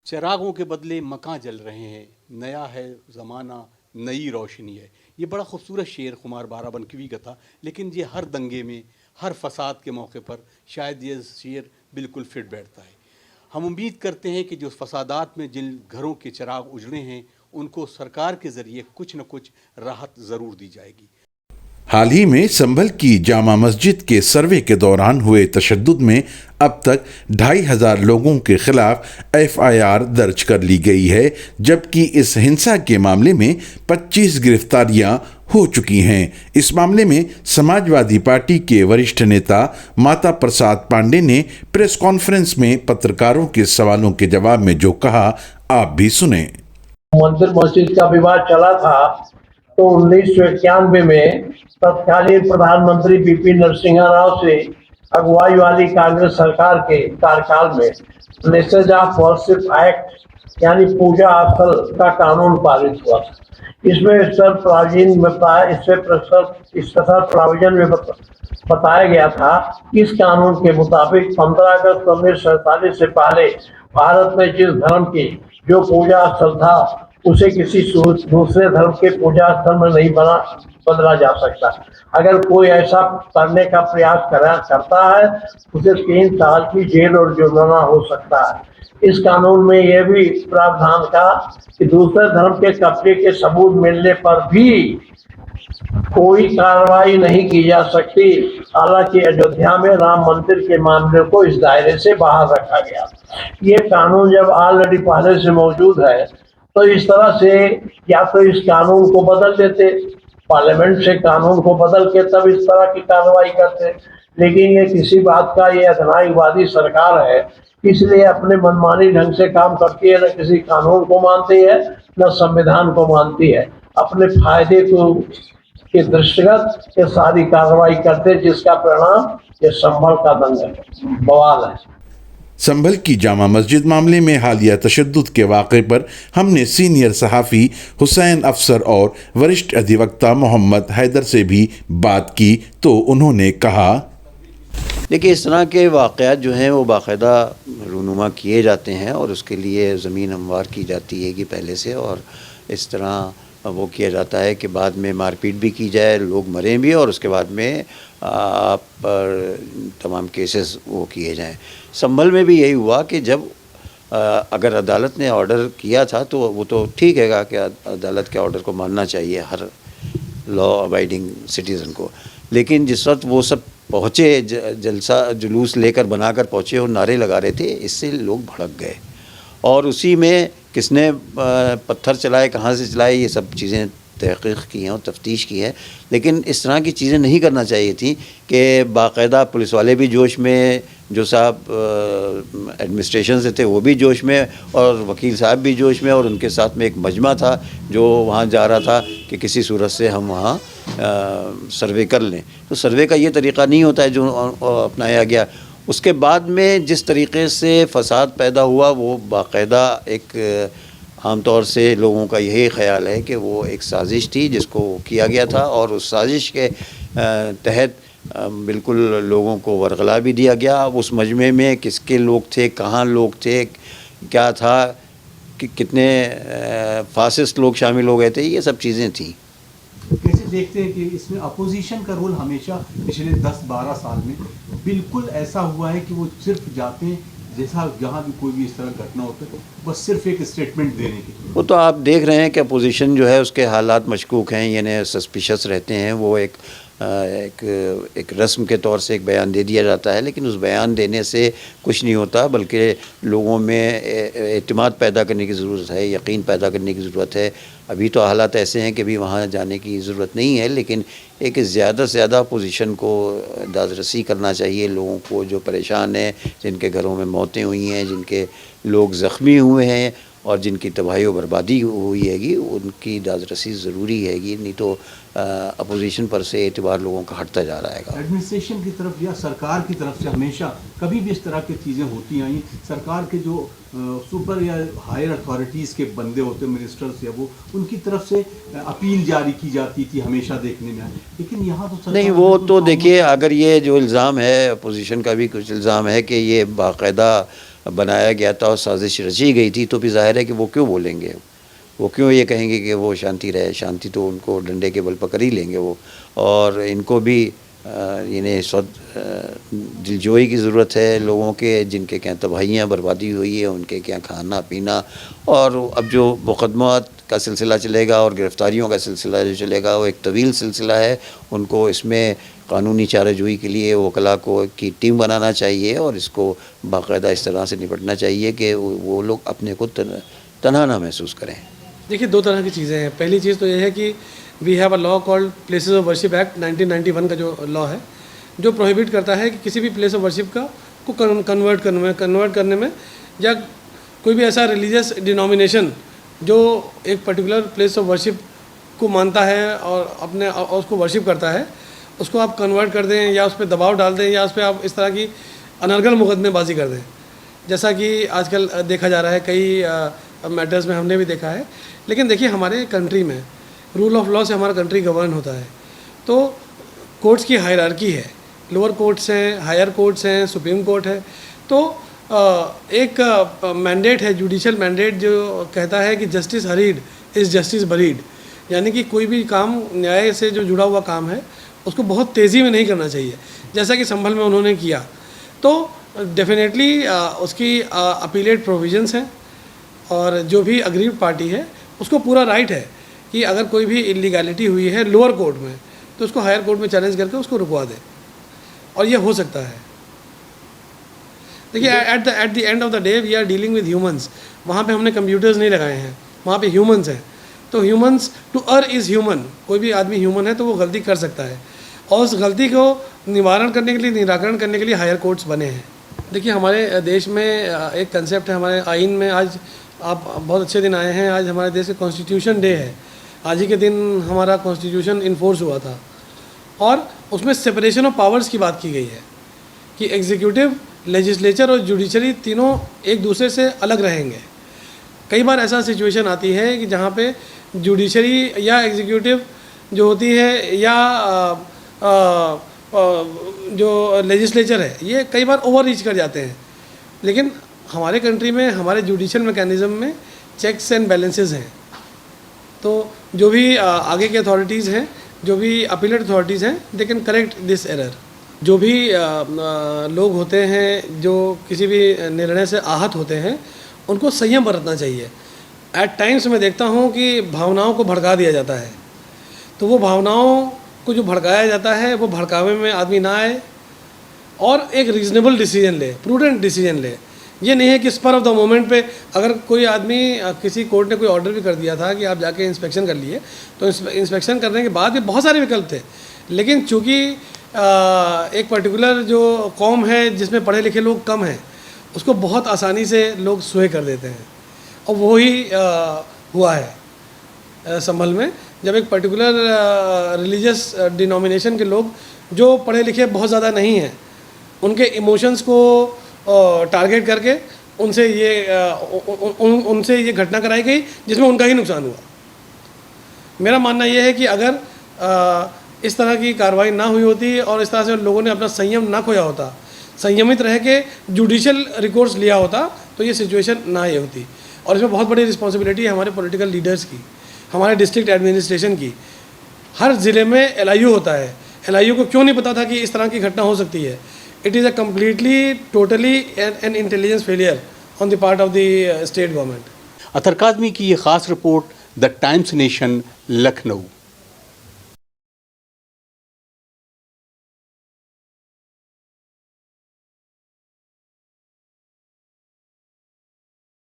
चिरागों के बदले मकां जल रहे हैं, नया है ज़माना, नई रोशनी है। ये बड़ा खूबसूरत शेर खुमार बाराबंकी का था, लेकिन ये हर दंगे में, हर फसाद के मौके पर शायद ये शेर बिल्कुल फिट बैठता है। हम उम्मीद करते हैं कि जो फसादात में जिन घरों के चिराग उजड़े हैं, उनको सरकार के ज़रिए कुछ न कुछ राहत ज़रूर दी जाएगी। हाल ही में संभल की जामा मस्जिद के सर्वे के दौरान हुए तशद्दुद में अब तक 2500 लोगों के खिलाफ एफआईआर दर्ज कर ली गई है, जबकि इस हिंसा के मामले में 25 गिरफ्तारियां हो चुकी हैं। इस मामले में समाजवादी पार्टी के वरिष्ठ नेता माता प्रसाद पांडे ने प्रेस कॉन्फ्रेंस में पत्रकारों के सवालों के जवाब में जो कहा, आप भी सुने। मंदिर मस्जिद का विवाद चला था तो 1991 में तत्कालीन प्रधानमंत्री बीपी नरसिंह राव से अगुवाई वाली कांग्रेस सरकार के कार्यकाल में प्लेसेज ऑफ वर्शिप एक्ट यानी पूजा स्थल का कानून पारित हुआ। इसमें स्पेशल प्रोविजन में बताया गया था कि इस कानून के मुताबिक 15 अगस्त 1947 से पहले भारत में जिस धर्म की जो पूजा स्थल था उसे किसी दूसरे धर्म के पूजा स्थल में नहीं बदला जा सकता। अगर कोई ऐसा करने का प्रयास करता है उसे 3 साल की जेल और जुर्माना हो सकता है। इस कानून में यह भी प्रावधान था कि दूसरे धर्म के कब्जे के सबूत मिलने पर भी कोई कार्रवाई नहीं की जा सकती। हालांकि अयोध्या में राम मंदिर के मामले को इस दायरे से बाहर रखा गया। ये कानून जब ऑलरेडी पहले से मौजूद है तो इस तरह से या तो इस कानून को बदल देते, पार्लियामेंट से कानून को बदल के तब इस तरह की कार्रवाई करते, लेकिन ये किसी बात का ये अधनाईवादी सरकार है, इसलिए अपने मनमानी ढंग से काम करती है, न किसी कानून को मानती है न संविधान को मानती है। अपने फायदे को के दृष्टिगत ये सारी कार्रवाई करते, जिसका परिणाम ये संभल का दंगल बवाल है। संभल की जामा मस्जिद मामले में हालिया तशद्दुद के वाक़े पर हमने सीनियर सहाफ़ी हुसैन अफसर और वरिष्ठ अधिवक्ता मोहम्मद हैदर से भी बात की तो उन्होंने कहा, देखिए, इस तरह के वाक़यात जो हैं वो बाकायदा रूनुमा किए जाते हैं और उसके लिए ज़मीन हमवार की जाती है कि पहले से, और इस तरह वो किया जाता है कि बाद में मारपीट भी की जाए, लोग मरें भी और उसके बाद में आप पर तमाम केसेस वो किए जाएं। संभल में भी यही हुआ कि जब अगर अदालत ने ऑर्डर किया था तो वो तो ठीक है कि अदालत के ऑर्डर को मानना चाहिए हर लॉ अबाइडिंग सिटीज़न को, लेकिन जिस वक्त वो सब पहुँचे, जलसा जुलूस लेकर बनाकर पहुँचे और नारे लगा रहे थे, इससे लोग भड़क गए और उसी में किसने पत्थर चलाए, कहाँ से चलाए, ये सब चीज़ें तहक़ीक़ की हैं और तफ्तीश की है। लेकिन इस तरह की चीज़ें नहीं करना चाहिए थी कि बाकायदा पुलिस वाले भी जोश में, जो साहब एडमिनिस्ट्रेशन से थे वो भी जोश में और वकील साहब भी जोश में, और उनके साथ में एक मजमा था जो वहाँ जा रहा था कि किसी सूरत से हम वहाँ सर्वे कर लें। तो सर्वे का ये तरीक़ा नहीं होता है जो अपनाया गया। उसके बाद में जिस तरीक़े से फ़साद पैदा हुआ वो बाकायदा एक आम तौर से लोगों का यही ख़्याल है कि वो एक साजिश थी जिसको किया गया था, और उस साजिश के तहत बिल्कुल लोगों को वरगला भी दिया गया। उस मजमे में किसके लोग थे, कहाँ लोग थे, क्या था, कि कितने फासिस्ट लोग शामिल हो गए थे, ये सब चीज़ें थी। कैसे देखते हैं कि इसमें अपोजिशन का रोल हमेशा पिछले 10-12 साल में बिल्कुल ऐसा हुआ है कि वो सिर्फ जाते हैं, जैसा जहाँ भी कोई भी इस तरह घटना होता है बस सिर्फ एक स्टेटमेंट देने की। वो तो आप देख रहे हैं कि अपोजिशन जो है उसके हालात मशकूक हैं, यानी सस्पिशस रहते हैं। वो एक रस्म के तौर से एक बयान दे दिया जाता है, लेकिन उस बयान देने से कुछ नहीं होता, बल्कि लोगों में एतमाद पैदा करने की ज़रूरत है, यकीन पैदा करने की ज़रूरत है। अभी तो हालात ऐसे हैं कि अभी वहाँ जाने की ज़रूरत नहीं है, लेकिन एक ज़्यादा से ज़्यादा अपोजिशन को दादरसी करना चाहिए, लोगों को जो परेशान हैं, जिनके घरों में मौतें हुई हैं, जिनके लोग ज़ख्मी हुए हैं और जिनकी तबाही व बर्बादी हुई हैगी, उनकी दादरसी ज़रूरी हैगी। नहीं तो अपोजिशन पर से एतबार लोगों का हटता जा रहा है। एडमिनिस्ट्रेशन की तरफ या सरकार की तरफ से हमेशा कभी भी इस तरह की चीज़ें होती आई, सरकार के जो सुपर या हायर अथॉरिटीज़ के बंदे होते हैं, मिनिस्टर्स या वो, उनकी तरफ से अपील जारी की जाती थी, हमेशा देखने में आए। लेकिन यहाँ तो सरकार नहीं, वो तो देखिए, अगर ये जो इल्ज़ाम है, अपोजिशन का भी कुछ इल्ज़ाम है कि ये बाकायदा बनाया गया था और साजिश रची गई थी, तो फिर ज़ाहिर है कि वो क्यों बोलेंगे, वो क्यों ये कहेंगे कि वो शांति रहे। शांति तो उनको डंडे के बल पर कर ही लेंगे वो। और इनको भी इन्हें दिलजोई की ज़रूरत है लोगों के, जिनके क्या तबाहियाँ बर्बादी हुई है, उनके क्या खाना पीना। और अब जो मुकदमात का सिलसिला चलेगा और गिरफ़्तारियों का सिलसिला जो चलेगा, वो एक तवील सिलसिला है। उनको इसमें कानूनी चाराजोई के लिए वकला को की टीम बनाना चाहिए और इसको बाकायदा इस तरह से निपटना चाहिए कि वो लोग अपने को तन्हा ना महसूस करें। देखिए, दो तरह की चीज़ें हैं। पहली चीज़ तो ये है कि we have a law called places of worship act 1991 का जो लॉ है, जो प्रोहिबिट करता है कि किसी भी प्लेस ऑफ वर्शिप को कन्वर्ट करने में या कोई भी ऐसा रिलीजियस डिनोमिनेशन जो एक पर्टिकुलर प्लेस ऑफ वर्शिप को मानता है और उसको वर्शिप करता है, उसको आप कन्वर्ट कर दें या उस पर दबाव डाल दें या उस पर आप इस तरह की अनर्गल मुकदमेबाजी कर दें, जैसा कि आजकल देखा जा रहा है कई मैटर्स में हमने भी देखा है। लेकिन देखिए, हमारे कंट्री में रूल ऑफ लॉ से हमारा कंट्री गवर्न होता है, तो कोर्ट्स की हायरार्की है, लोअर कोर्ट्स हैं, हायर कोर्ट्स हैं, सुप्रीम कोर्ट है। तो एक मैंडेट है, जुडिशल मैंडेट, जो कहता है कि justice hurried is justice buried, यानी कि कोई भी काम न्याय से जो जुड़ा हुआ काम है उसको बहुत तेज़ी में नहीं करना चाहिए, जैसा कि संभल में उन्होंने किया। तो डेफिनेटली उसकी अपीलेट प्रोविजंस हैं और जो भी अग्रीव्ड पार्टी है उसको पूरा राइट है कि अगर कोई भी इलीगैलिटी हुई है लोअर कोर्ट में तो उसको हायर कोर्ट में चैलेंज करके उसको रुकवा दे, और ये हो सकता है। देखिए, at the end of the day we are dealing with humans. वहाँ पे हमने कंप्यूटर्स नहीं लगाए हैं, वहाँ पे ह्यूमंस हैं। तो humans to err is human, कोई भी आदमी ह्यूमन है तो वो गलती कर सकता है, और उस गलती को निवारण करने के लिए, निराकरण करने के लिए हायर कोर्ट्स बने हैं। देखिए, हमारे देश में एक कंसेप्ट है, हमारे आइन में, आज आप बहुत अच्छे दिन आए हैं, आज हमारे देश का कॉन्स्टिट्यूशन डे है। आज ही के दिन हमारा कॉन्स्टिट्यूशन इन्फोर्स हुआ था और उसमें सेपरेशन ऑफ पावर्स की बात की गई है कि एग्जीक्यूटिव, लेजिस्लेचर और जुडिशरी तीनों एक दूसरे से अलग रहेंगे। कई बार ऐसा सिचुएशन आती है कि जहाँ पे जुडिशरी या एग्जीक्यूटिव जो होती है या जो लेजिस्लेचर है, ये कई बार ओवर रीच कर जाते हैं। लेकिन हमारे कंट्री में, हमारे जुडिशल मैकेनिज़्म में चेक्स एंड बैलेंसेस हैं। तो जो भी आगे के अथॉरिटीज़ हैं, जो भी अपीलेट अथॉरिटीज़ हैं, they can correct this error. जो भी लोग होते हैं जो किसी भी निर्णय से आहत होते हैं, उनको संयम बरतना चाहिए। एट टाइम्स मैं देखता हूँ कि भावनाओं को भड़का दिया जाता है, तो वो भावनाओं को जो भड़काया जाता है वो भड़कावे में आदमी ना आए और एक रीज़नेबल डिसीजन ले, प्रूडेंट डिसीजन ले। ये नहीं है कि स्पर ऑफ द मोमेंट पे, अगर कोई आदमी, किसी कोर्ट ने कोई ऑर्डर भी कर दिया था कि आप जाके इंस्पेक्शन कर लिए, तो इंस्पेक्शन करने के बाद भी बहुत सारे विकल्प थे, लेकिन चूँकि एक पर्टिकुलर जो कौम है जिसमें पढ़े लिखे लोग कम हैं, उसको बहुत आसानी से लोग स्वय कर देते हैं। और वही हुआ है संभल में, जब एक पर्टिकुलर रिलीजियस डिनोमिनेशन के लोग जो पढ़े लिखे बहुत ज़्यादा नहीं हैं, उनके इमोशंस को टारगेट करके उनसे ये घटना कराई गई जिसमें उनका ही नुकसान हुआ। मेरा मानना ये है कि अगर इस तरह की कार्रवाई ना हुई होती और इस तरह से लोगों ने अपना संयम ना खोया होता, संयमित रह के जुडिशल रिकोर्स लिया होता, तो ये सिचुएशन ना ही होती। और इसमें बहुत बड़ी रिस्पॉन्सिबिलिटी है हमारे पॉलिटिकल लीडर्स की, हमारे डिस्ट्रिक्ट एडमिनिस्ट्रेशन की। हर ज़िले में LIU होता है, LIU को क्यों नहीं पता था कि इस तरह की घटना हो सकती है? It is a completely, totally an intelligence failure on the part of the state government. Atar Kazmi की ये ख़ास रिपोर्ट, द टाइम्स नेशन, लखनऊ।